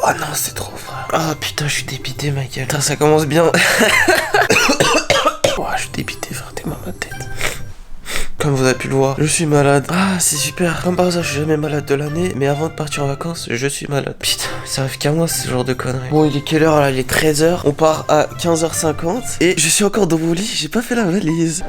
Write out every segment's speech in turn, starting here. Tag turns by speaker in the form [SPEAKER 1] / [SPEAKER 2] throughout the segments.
[SPEAKER 1] Oh non, c'est trop frère. Ah putain, je suis dépité, ma gueule. Putain, ça commence bien. Oh, je suis dépité, frère, t'es mal à ma tête. Comme vous avez pu le voir, je suis malade. Ah, c'est super. Comme par hasard, je suis jamais malade de l'année. Mais avant de partir en vacances, je suis malade. Putain, ça arrive qu'à moi ce genre de conneries. Bon, il est quelle heure là? Il est 13h. On part à 15h50. Et je suis encore dans mon lit. J'ai pas fait la valise.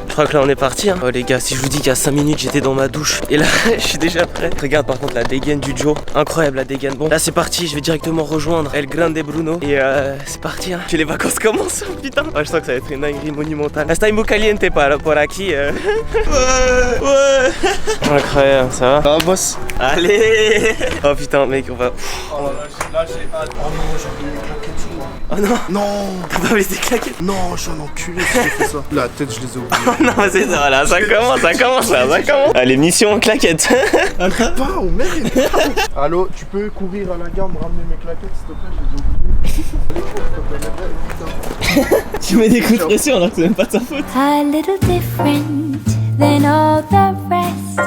[SPEAKER 1] Je crois que là on est parti hein. Oh les gars, si je vous dis qu'il y a 5 minutes j'étais dans ma douche et là je suis déjà prêt. Regarde par contre la dégaine du Joe. Incroyable la dégaine. Bon là c'est parti, je vais directement rejoindre El Grande Bruno. Et c'est parti hein. Que les vacances commencent putain. Oh, je sens que ça va être une dinguerie monumentale. Está muy caliente por aquí. Ouais. Incroyable, ça va?
[SPEAKER 2] Ça va boss?
[SPEAKER 1] Allez. Oh putain mec on va.
[SPEAKER 2] Oh là j'ai hâte. Oh non j'ai envie de me claquer dessus.
[SPEAKER 1] Oh non.
[SPEAKER 2] Non.
[SPEAKER 1] T'as pas envie de claquettes?
[SPEAKER 2] Non, je suis un enculé si j'ai fait ça. La tête je les ai oubliés.
[SPEAKER 1] Non c'est ça là, ça commence. Allez mission claquettes.
[SPEAKER 2] Pas oh merde. Allô, tu peux courir à la gare me ramener mes claquettes s'il te plaît, je les ai oubliées.
[SPEAKER 1] Tu mets des coups de pression alors que c'est même pas de ta faute.
[SPEAKER 3] A little different than all the rest.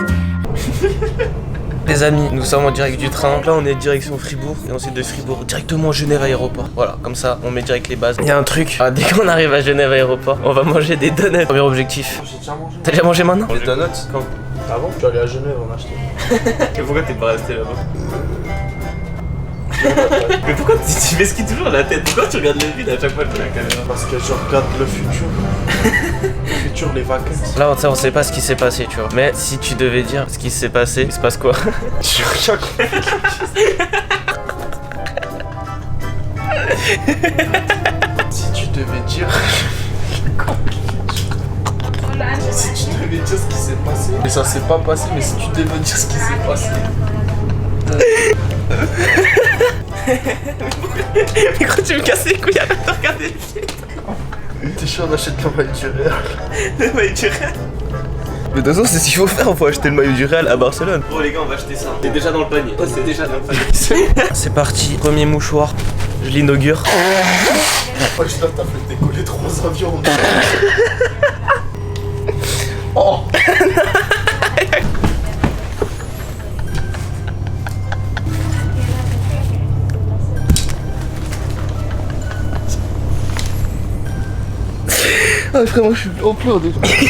[SPEAKER 1] Les amis, nous sommes en direct du train. Là, on est direction Fribourg et ensuite de Fribourg directement Genève aéroport. Voilà, comme ça, on met direct les bases. Il y a un truc. Dès qu'on arrive à Genève aéroport, on va manger des donuts. Premier objectif.
[SPEAKER 2] J'ai déjà mangé.
[SPEAKER 1] T'as déjà mangé maintenant?
[SPEAKER 2] Les donuts quand? Ah bon? Je suis allé à Genève en acheter.
[SPEAKER 1] Et pourquoi t'es pas resté là-bas? Mais pourquoi tu fais ce qui toujours la tête? Pourquoi tu regardes le vide à chaque fois que la caméra?
[SPEAKER 2] Parce que je regarde le futur. Le futur, les vacances.
[SPEAKER 1] Là, on sait pas ce qui s'est passé, tu vois. Mais si tu devais dire ce qui s'est passé, il se passe quoi?
[SPEAKER 2] Sur chaque Si tu devais dire. Si tu devais dire ce qui s'est passé. Mais ça s'est pas passé, mais si tu devais dire ce qui s'est passé.
[SPEAKER 1] Mais quand tu me casses les couilles, arrête de regarder le film.
[SPEAKER 2] T'es sûr d'acheter le maillot du Real?
[SPEAKER 1] Le maillot du Real. Mais de toute façon, c'est ce qu'il faut faire, on faut acheter le maillot du Real à Barcelone. Oh les gars, on va acheter ça. C'est déjà dans le panier. Oh, c'est déjà dans le panier. C'est parti, premier mouchoir. Je l'inaugure.
[SPEAKER 2] Oh, je t'as fait décoller 3 avions. Oh. Ah frère, moi je suis en pleurs déjà. Putain,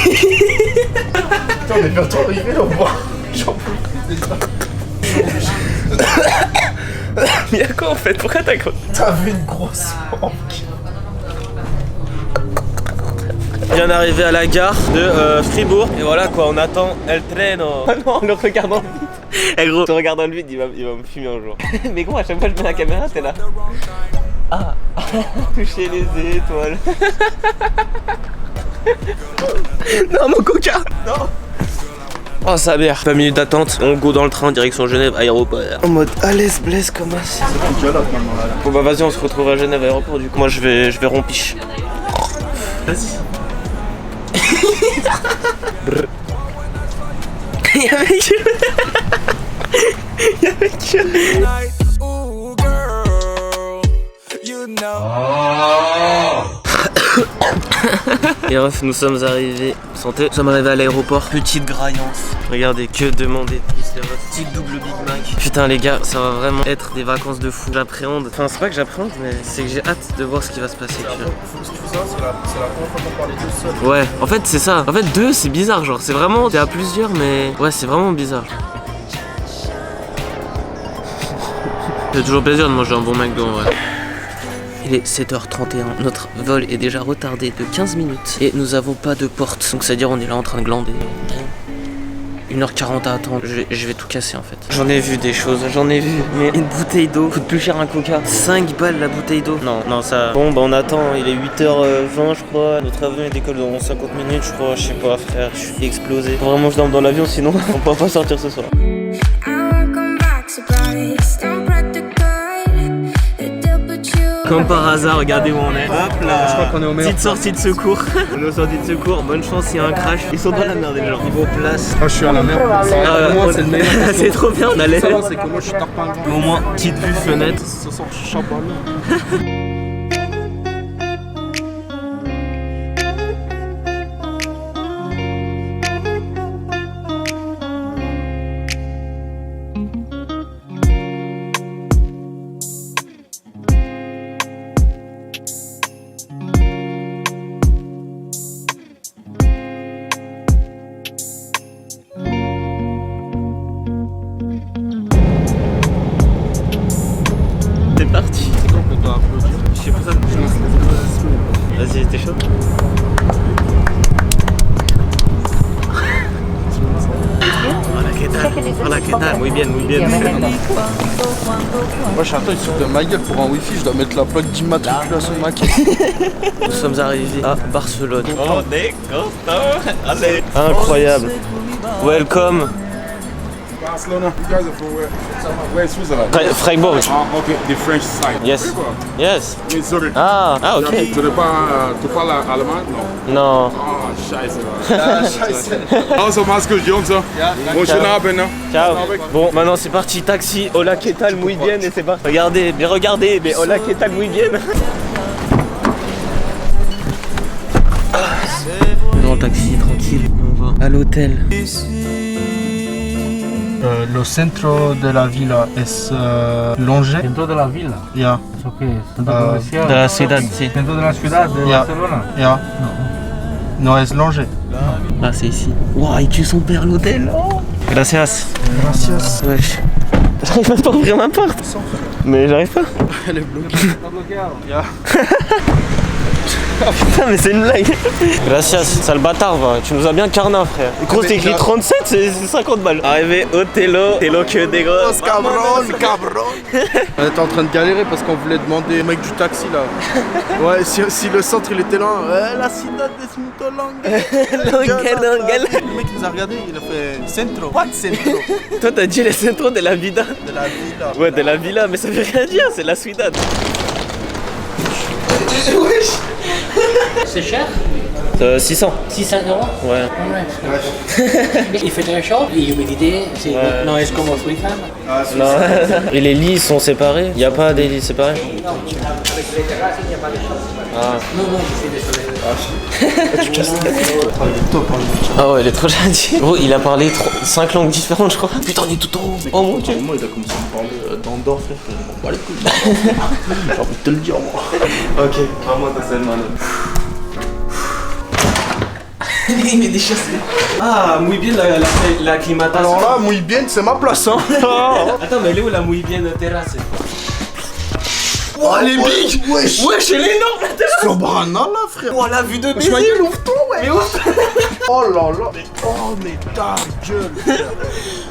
[SPEAKER 2] on est bientôt arrivé là, on voit. J'en peux plus déjà.
[SPEAKER 1] Mais y'a quoi en fait? Pourquoi t'as quoi?
[SPEAKER 2] T'avais une grosse manque.
[SPEAKER 1] On vient d'arriver à la gare de Fribourg. Et voilà quoi, on attend El Treno. Ah non, le regard dans le vide. Eh gros, tu regardes dans le vide, il va me fumer un jour. Mais gros, à chaque fois que je mets la caméra, t'es là. Ah, toucher les étoiles. Non, mon coca. Non. Oh, sa mère. 20 minutes d'attente. On go dans le train, direction Genève, aéroport. En mode à l'aise, blesse comme ça.
[SPEAKER 2] C'est dégueulasse maintenant là.
[SPEAKER 1] Bon bah vas-y, on se retrouve à Genève, aéroport du coup. Moi je vais rompiche. Vas-y. Y'a un mec. Y'a un mec. Et bref, nous sommes arrivés. Santé. Nous sommes arrivés à l'aéroport. Petite graillance. Regardez, que demander de plus. Petite double Big Mac. Putain les gars, ça va vraiment être des vacances de fou. J'appréhende. Enfin c'est pas que j'appréhende, mais c'est que j'ai hâte de voir ce qui va se passer.
[SPEAKER 2] C'est la première fois qu'on parlait de seul.
[SPEAKER 1] Ouais, en fait c'est ça. En fait deux c'est bizarre, genre c'est vraiment, t'es à plusieurs mais ouais c'est vraiment bizarre. C'est toujours plaisir de manger un bon McDo en vrai. Il est 7h31, notre vol est déjà retardé de 15 minutes et nous avons pas de porte. Donc c'est à dire on est là en train de glander. 1h40 à attendre, je vais tout casser en fait. J'en ai vu des choses, mais une bouteille d'eau coûte plus cher un coca. 5 balles la bouteille d'eau. Non ça... Bon bah on attend, il est 8h20 je crois. Notre avion il décolle dans 50 minutes je crois, je sais pas frère, je suis explosé. Faut vraiment que je dorme dans l'avion sinon on pourra pas sortir ce soir. Comme par hasard, regardez où on est. Hop là,
[SPEAKER 2] je crois qu'on est au meilleur.
[SPEAKER 1] Petite sortie de secours. On est aux sorties de secours, bonne chance, il y a un crash. Ils sont dans la merde les gens. Niveau place.
[SPEAKER 2] Moi je suis à la merde. Moi c'est le meilleur.
[SPEAKER 1] C'est trop bien, on allait.
[SPEAKER 2] Ça va, c'est que moi je suis tarpin.
[SPEAKER 1] Au moins, petite vue fenêtre.
[SPEAKER 2] Ça sent champagne. dois applaudir.
[SPEAKER 1] Je sais pas ça. Vas-y, t'es chaud? Hola, ¿qué tal? Hola, ¿qué tal? Muy bien, muy bien.
[SPEAKER 2] Moi, attends, il se fout de ma gueule pour un wifi, je dois mettre la plaque d'immatriculation de ma caisse.
[SPEAKER 1] Nous sommes arrivés à Barcelone. Oh, allez. Incroyable. Welcome.
[SPEAKER 4] Barcelona. You guys are from where? Where in Switzerland?
[SPEAKER 1] Freiburg.
[SPEAKER 4] Okay, the French side.
[SPEAKER 1] Yes. Yes.
[SPEAKER 4] In Zurich.
[SPEAKER 1] Ah, ok.
[SPEAKER 4] Tu parles allemand? Non.
[SPEAKER 1] Non.
[SPEAKER 4] Ah, scheiße. Also, mach's gut, Jungs. Bon, schönen Abend. Ne?
[SPEAKER 1] Ciao. Bon, maintenant c'est parti, taxi. Hola, ¿qué tal? Muy bien. Et c'est parti. Regardez, mais hola, ¿qué tal? Muy bien. Dans le taxi, tranquille. On va à l'hôtel.
[SPEAKER 2] Le centro de la villa es longe.
[SPEAKER 5] Dentro de la villa.
[SPEAKER 2] Ya.
[SPEAKER 5] ¿Eso qué es? ¿Centro comercial?
[SPEAKER 1] De la ciudad, sí.
[SPEAKER 5] ¿Dentro de la ciudad de
[SPEAKER 2] Ya.
[SPEAKER 5] Barcelona?
[SPEAKER 2] Ya. No es longe.
[SPEAKER 1] Ah, c'est ici. Waouh, il tue son père l'hôtel. Oh. Gracias.
[SPEAKER 2] Gracias.
[SPEAKER 1] Wesh. J'arrive pas à ouvrir ma porte. Mais j'arrive pas.
[SPEAKER 2] Elle est bloquée. Ya.
[SPEAKER 1] Putain, mais c'est une blague. Gracias, sale bâtard, va. Tu nous as bien carnat, frère. Gros, c'est écrit 37, c'est 50 balles. Arrivé au Telo que des gros.
[SPEAKER 2] Cabron. On était en train de galérer parce qu'on voulait demander au mec du taxi là. Ouais, si le centre il était là, la ciudad es muito longa. Le mec il nous a regardé, il a fait centro. What centro?
[SPEAKER 1] Toi, t'as dit le centro de la vida.
[SPEAKER 2] De la villa.
[SPEAKER 1] Ouais, de la villa, mais ça veut rien dire, c'est la ciudad.
[SPEAKER 5] C'est cher?
[SPEAKER 1] 600.
[SPEAKER 5] 600 euros?
[SPEAKER 1] Ouais.
[SPEAKER 5] Il fait très chaud, l'humidité, non, est-ce comme au Suisse?
[SPEAKER 1] Non. Et les lits sont séparés? Y a pas des lits séparés?
[SPEAKER 5] Avec les terrasses, il n'y a pas de chambre.
[SPEAKER 1] Ah.
[SPEAKER 5] Non, je suis désolé.
[SPEAKER 1] Ah ouais, il est trop gentil. Gros, il a parlé 5 langues différentes, je crois. Putain, on est tout en haut. Oh mon dieu.
[SPEAKER 2] Moi il a commencé à me parler d'Andorre, frère. Je m'en bats les couilles. J'ai envie de te le dire, moi.
[SPEAKER 1] Ok, vraiment, c'est le mano. Il met des chaussettes. Ah, muy bien la climatation.
[SPEAKER 2] Alors là, muy bien, c'est ma place, hein.
[SPEAKER 1] Attends, mais elle est où la muy bien terrasse?
[SPEAKER 2] Oh, elle est big. Wesh.
[SPEAKER 1] Wesh, elle est énorme la terrasse.
[SPEAKER 2] Sobrana là, frère.
[SPEAKER 1] Oh, la vue de baiser.
[SPEAKER 2] Ma gueule, ouvre-toi, ouais.
[SPEAKER 1] Mais ouf.
[SPEAKER 2] Oh là là. Mais ta gueule, frère.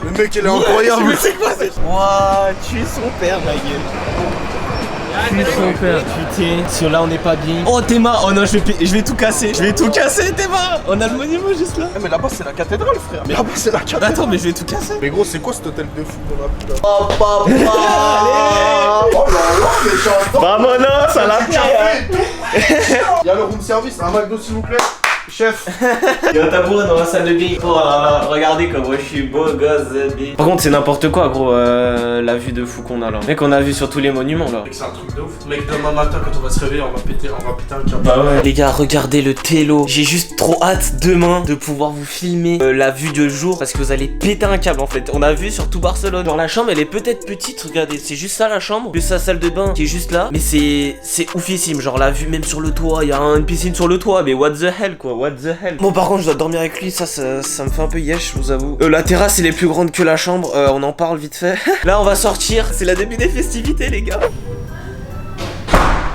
[SPEAKER 2] Le mec, il est incroyable.
[SPEAKER 1] Mais c'est quoi ça? Wouah, tu es son père, ma gueule. Tu es son père. Putain, si là on n'est pas bien. Oh, Théma, oh non, je vais tout casser. Je vais tout casser, Théma. On a le monument juste là.
[SPEAKER 2] Mais là-bas, c'est la cathédrale, frère. Mais là-bas, c'est la cathédrale.
[SPEAKER 1] Attends, mais je vais tout casser.
[SPEAKER 2] Mais gros, c'est quoi cet hôtel de fou qu'on a vu là? Oh là là, mais j'adore.
[SPEAKER 1] Vamonos à la
[SPEAKER 2] Il y a le room service, un McDo s'il vous plaît. Chef.
[SPEAKER 1] Il y a un tabouret dans la salle de bain. Oh là là, regardez comme moi je suis beau gosse de bain. Par contre, c'est n'importe quoi, gros, la vue de fou qu'on a là. Mec, on a vu sur tous les monuments là.
[SPEAKER 2] C'est un truc de ouf. Mec, demain matin, quand on va se réveiller, on va péter un câble.
[SPEAKER 1] Bah ouais. Les gars, regardez le Telo. J'ai juste trop hâte demain de pouvoir vous filmer la vue de jour parce que vous allez péter un câble en fait. On a vu sur tout Barcelone. Genre la chambre, elle est peut-être petite. Regardez, c'est juste ça la chambre. Plus sa salle de bain qui est juste là. Mais c'est oufissime. Genre la vue même sur le toit. Il y a une piscine sur le toit. Mais what the hell quoi. What the hell. Bon, par contre, je dois dormir avec lui. Ça me fait un peu yesh, je vous avoue. La terrasse, elle est plus grande que la chambre. On en parle vite fait. Là, on va sortir. C'est la début des festivités, les gars.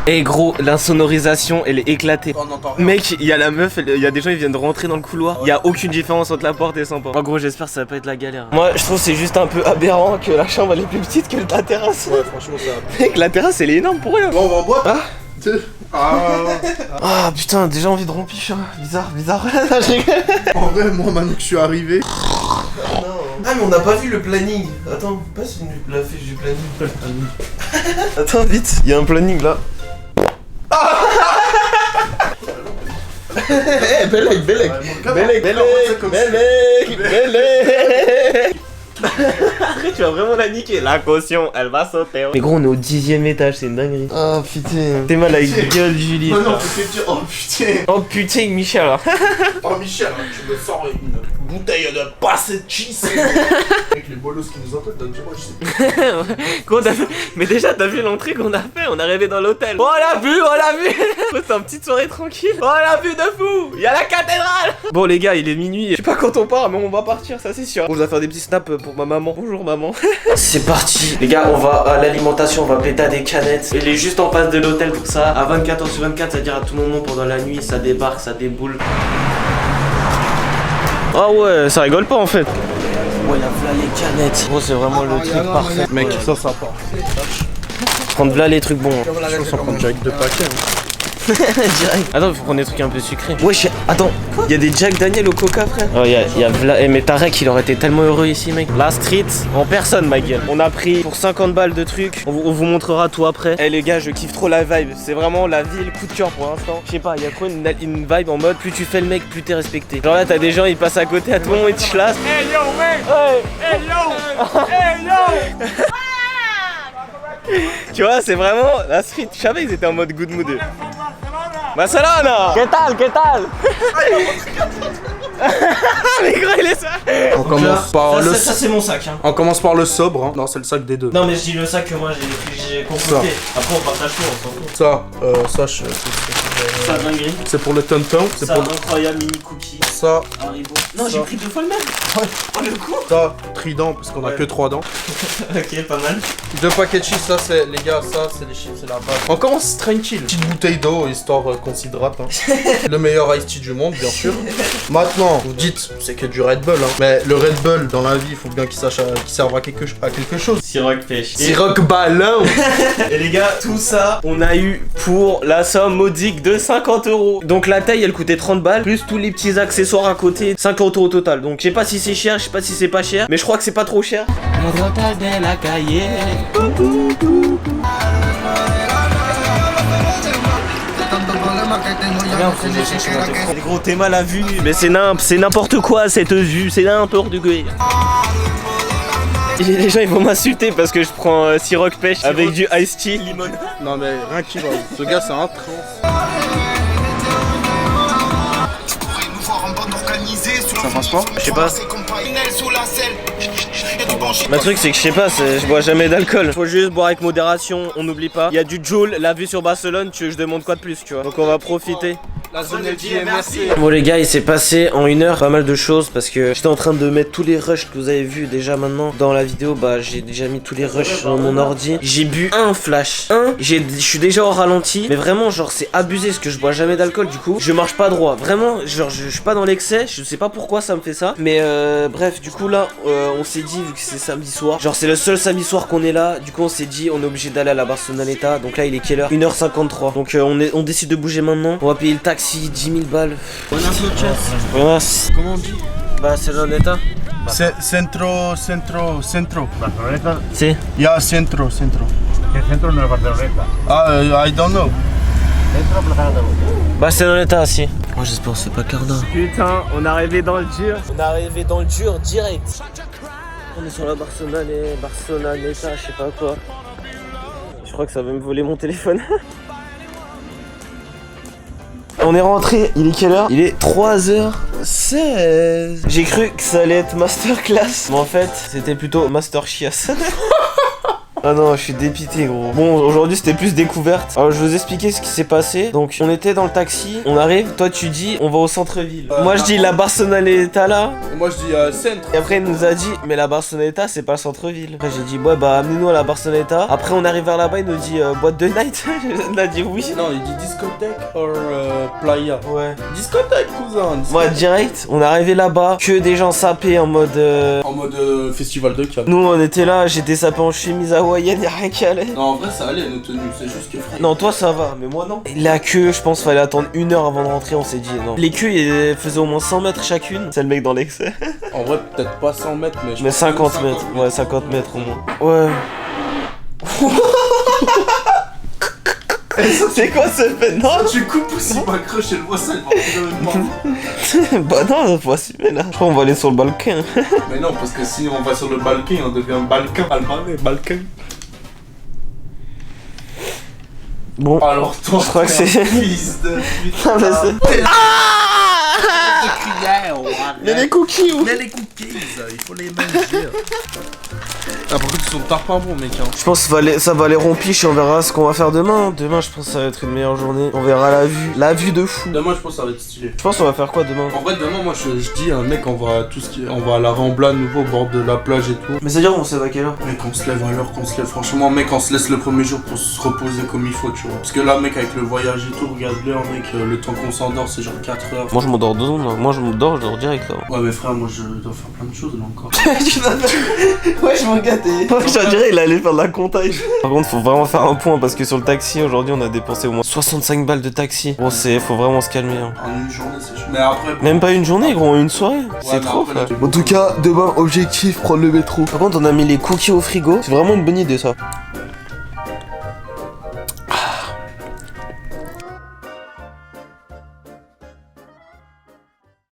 [SPEAKER 1] Eh gros, l'insonorisation elle est éclatée.
[SPEAKER 2] On entend rien.
[SPEAKER 1] Mec, il y a la meuf, il y a des gens ils viennent de rentrer dans le couloir. Il y a aucune différence entre la porte et son porte. En gros, j'espère que ça va pas être la galère. Moi, je trouve que c'est juste un peu aberrant que la chambre elle est plus petite que la terrasse.
[SPEAKER 2] Ouais, franchement, ça.
[SPEAKER 1] Mec, la terrasse elle est énorme pour rien.
[SPEAKER 2] Bon, on va en boîte.
[SPEAKER 1] Ah.
[SPEAKER 2] Ah.
[SPEAKER 1] Ah putain, déjà envie de rompiche. Hein. Bizarre. Je rigole.
[SPEAKER 2] En vrai, moi, maintenant que je suis arrivé.
[SPEAKER 1] Ah mais on n'a pas vu le planning. Attends, passe la fiche du planning. Attends vite, il y a un planning là. Bellec. Après tu vas vraiment la niquer. La caution, elle va sauter. Mais gros, on est au 10e étage, c'est une dinguerie. Oh putain. T'es mal avec gueule, Julie.
[SPEAKER 2] Non, c'était dur. Oh putain.
[SPEAKER 1] Oh putain, Michel.
[SPEAKER 2] Oh Michel, tu me sors une bouteille de passetti. Avec les bolos qui nous entendent, donc moi je sais.
[SPEAKER 1] Qu'on a fait. Mais déjà, t'as vu l'entrée qu'on a fait? On est arrivé dans l'hôtel. Oh, on l'a vu, on l'a vu. C'est une petite soirée tranquille. Oh, on l'a vu de fou. Il y a la cathédrale. Bon, les gars, il est minuit. Je sais pas quand on part, mais on va partir, ça c'est sûr. Bon, je vais faire des petits snaps pour ma maman. Bonjour, maman. C'est parti. Les gars, on va à l'alimentation, on va péter à des canettes. Il est juste en face de l'hôtel pour ça. À 24h/24, c'est-à-dire à tout moment pendant la nuit, ça débarque, ça déboule. Ah ouais, ça rigole pas en fait. Ouais, là les canettes. Oh, c'est vraiment le truc parfait.
[SPEAKER 2] Mec, ça part.
[SPEAKER 1] Prendre là les trucs bons.
[SPEAKER 2] Je pense qu'on prend direct 2 paquets.
[SPEAKER 1] Direct. Attends, faut prendre des trucs un peu sucrés. Wesh, attends, il y a des Jack Daniel au coca, frère. Oh, y a Vla. Mais Tarek, il aurait été tellement heureux ici, mec. La street, en personne, ma gueule. On a pris pour 50 balles de trucs. On vous montrera tout après. Eh, les gars, je kiffe trop la vibe. C'est vraiment la ville coup de cœur pour l'instant. Je sais pas, il y a trop une vibe en mode plus tu fais le mec, plus t'es respecté. Genre là, t'as des gens, ils passent à côté à tout moment, ils te chlassent.
[SPEAKER 4] Hey yo, mec! Hey yo! Hey yo!
[SPEAKER 1] Tu vois, c'est vraiment la street. Je savais qu'ils étaient en mode good mood. Barcelona! ¿Qué tal? ¿Qué tal? Mais gros, il est ça!
[SPEAKER 2] On commence par le.
[SPEAKER 1] Ça, c'est mon sac. Hein.
[SPEAKER 2] On commence par le sobre, hein. Non, c'est le sac des deux.
[SPEAKER 1] Non, mais je dis le sac que moi j'ai concocté. Après, on partage tout, on s'en fout.
[SPEAKER 2] Ça,
[SPEAKER 1] Ça, dinguerie.
[SPEAKER 2] c'est pour le tonton. C'est
[SPEAKER 1] Ça,
[SPEAKER 2] pour le.
[SPEAKER 1] incroyable mini cookie.
[SPEAKER 2] Ça,
[SPEAKER 1] Haribo. Non,
[SPEAKER 2] Ça.
[SPEAKER 1] j'ai pris 2 fois le même. Oh, le coup.
[SPEAKER 2] ça, trident, parce qu'on a
[SPEAKER 1] Ouais.
[SPEAKER 2] que 3 dents.
[SPEAKER 1] Ok, pas mal.
[SPEAKER 2] 2 paquets de chips, ça, c'est. Les gars, ça, c'est les chips, c'est la base. On commence tranquille. Petite bouteille d'eau, histoire qu'on s'hydrate. Hein. Le meilleur iced tea du monde, bien sûr. Maintenant, vous dites, c'est que du Red Bull, hein. Mais le Red Bull, dans la vie, il faut bien qu'il serve à quelque chose.
[SPEAKER 1] Siroc pêche.
[SPEAKER 2] Siroc ballon.
[SPEAKER 1] Et les gars, tout ça, on a eu pour la somme modique de 50 €. Donc la taille, elle coûtait 30 balles, plus tous les petits accessoires à côté, 50 € au total. Donc je sais pas si c'est cher, je sais pas si c'est pas cher, mais je crois que c'est pas trop cher. Les gros, t'es mal à vue. Mais c'est n'importe quoi cette vue, c'est n'importe quoi. Et les gens ils vont m'insulter parce que je prends Siroc pêche avec du iced tea limon.
[SPEAKER 2] Non, mais rien qui va. Ce gars, c'est un trans. Ça passe pas?
[SPEAKER 1] Je sais pas. Ma truc c'est que je sais pas, je bois jamais d'alcool. Faut juste boire avec modération, on n'oublie pas. Il y a du Joule, la vue sur Barcelone, je demande quoi de plus, tu vois. Donc on va profiter.
[SPEAKER 2] La zone merci.
[SPEAKER 1] Bon les gars, il s'est passé en 1 heure pas mal de choses parce que j'étais en train de mettre tous les rushs que vous avez vus déjà maintenant dans la vidéo. Bah j'ai déjà mis tous les rushs sur mon ordi. J'ai bu un flash. Je suis déjà au ralenti. Mais vraiment genre c'est abusé parce que je bois jamais d'alcool du coup. Je marche pas droit. Vraiment genre je suis pas dans l'excès. Je sais pas pourquoi ça me fait ça. Mais bref du coup là on s'est dit vu que c'est samedi soir. Genre c'est le seul samedi soir qu'on est là. Du coup on s'est dit on est obligé d'aller à la Barceloneta. Donc là il est quelle heure? 1h53. Donc on décide de bouger maintenant. On va payer le taxi 10 000 balles. Buenas. Comment on dit? Barceloneta.
[SPEAKER 2] Centro.
[SPEAKER 4] Barceloneta.
[SPEAKER 1] Si.
[SPEAKER 2] Yeah, centro.
[SPEAKER 4] ¿Qué centro no es Barceloneta?
[SPEAKER 2] I don't know.
[SPEAKER 4] Centro Plaza de
[SPEAKER 1] Barceloneta, si. Oh, j'espère que c'est pas Carda. Putain, on est arrivé dans le dur. On est arrivé dans le dur direct. On est sur la Barceloneta, je sais pas quoi. Je crois que ça va me voler mon téléphone. On est rentré, il est quelle heure? Il est 3h16. J'ai cru que ça allait être masterclass. Mais en fait, c'était plutôt master chiasse. Ah non, je suis dépité gros. Bon, aujourd'hui c'était plus découverte. Alors je vais vous expliquer ce qui s'est passé. Donc on était dans le taxi, on arrive, toi tu dis on va au centre-ville. Moi je dis la Barceloneta là.
[SPEAKER 2] Moi je dis centre.
[SPEAKER 1] Et après il nous a dit mais la Barceloneta c'est pas le centre-ville. Après j'ai dit ouais bah amenez-nous à la Barceloneta. Après on arrive vers là-bas, il nous dit boîte de night. On a dit oui.
[SPEAKER 2] Non, il dit discothèque or playa.
[SPEAKER 1] Ouais.
[SPEAKER 2] Discothèque cousin.
[SPEAKER 1] Ouais direct, on est arrivé là-bas, que des gens sapés en mode
[SPEAKER 2] En mode festival de Cannes.
[SPEAKER 1] Nous on était là, j'étais sapé en chemise hawaïenne, y'a rien qui allait.
[SPEAKER 2] Non, en vrai ça allait nos tenues, c'est juste que frère.
[SPEAKER 1] Non, toi ça va, mais moi non. Et la queue, je pense fallait attendre 1 heure avant de rentrer, on s'est dit non. Les queues elles faisaient au moins 100 mètres chacune. C'est le mec dans l'excès.
[SPEAKER 2] En vrai, peut-être pas 100 mètres, mais je
[SPEAKER 1] Mais
[SPEAKER 2] pense
[SPEAKER 1] 50
[SPEAKER 2] que
[SPEAKER 1] mètres, ouais, 50 mètres au moins. Ouais. C'est quoi ce fait? Non,
[SPEAKER 2] tu coupes aussi ma crush, elle voit ça, elle va plus
[SPEAKER 1] bah non, faut assumer là. Je crois qu'on va aller sur le balcon.
[SPEAKER 2] Mais non, parce que si on va sur le balcon, on devient balcon. Almané, balcon.
[SPEAKER 1] Bon,
[SPEAKER 2] Alors toi,
[SPEAKER 1] je crois que c'est.
[SPEAKER 2] fils de putain.
[SPEAKER 1] Non, mais c'est-
[SPEAKER 2] cuillères, ouais.
[SPEAKER 1] Mais les cookies où?
[SPEAKER 2] Mais les cookies, il faut les manger. Ah, par contre, ils sont tarpins bons, mec. Hein.
[SPEAKER 1] Je pense que ça va aller rompiche et on verra ce qu'on va faire demain. Demain, je pense que ça va être une meilleure journée. On verra la vue de fou.
[SPEAKER 2] Demain, je pense que ça va être stylé.
[SPEAKER 1] Je pense qu'on va faire quoi demain?
[SPEAKER 2] En vrai, demain, moi, je dis à un mec, on va à la Rambla, nouveau au bord de la plage et tout.
[SPEAKER 1] Mais c'est-à-dire, on se lève à quelle heure?
[SPEAKER 2] Mec, on se lève à l'heure qu'on se lève. Franchement, mec, on se laisse le premier jour pour se reposer comme il faut, tu vois. Parce que là, mec, avec le voyage et tout, regarde-le, mec, le temps qu'on s'endort, c'est genre 4 heures.
[SPEAKER 1] Moi, je m'endors 2 secondes. Là. Moi, je dors direct là.
[SPEAKER 2] Ouais, mais frère, moi, je dois faire plein de choses là encore.
[SPEAKER 1] Ouais, je m'en gâtais. Je dirais, il allait faire de la comptage. Par contre, faut vraiment faire un point parce que sur le taxi, aujourd'hui, on a dépensé au moins 65 balles de taxi. Bon, faut vraiment se calmer. Hein.
[SPEAKER 2] En une journée, c'est chaud. Mais après.
[SPEAKER 1] Même pas une journée, gros, une soirée. C'est
[SPEAKER 2] mais
[SPEAKER 1] trop,
[SPEAKER 2] après,
[SPEAKER 1] frère.
[SPEAKER 2] là,
[SPEAKER 1] En tout cas, demain, objectif, prendre le métro. Par contre, on a mis les cookies au frigo. C'est vraiment une bonne idée, ça.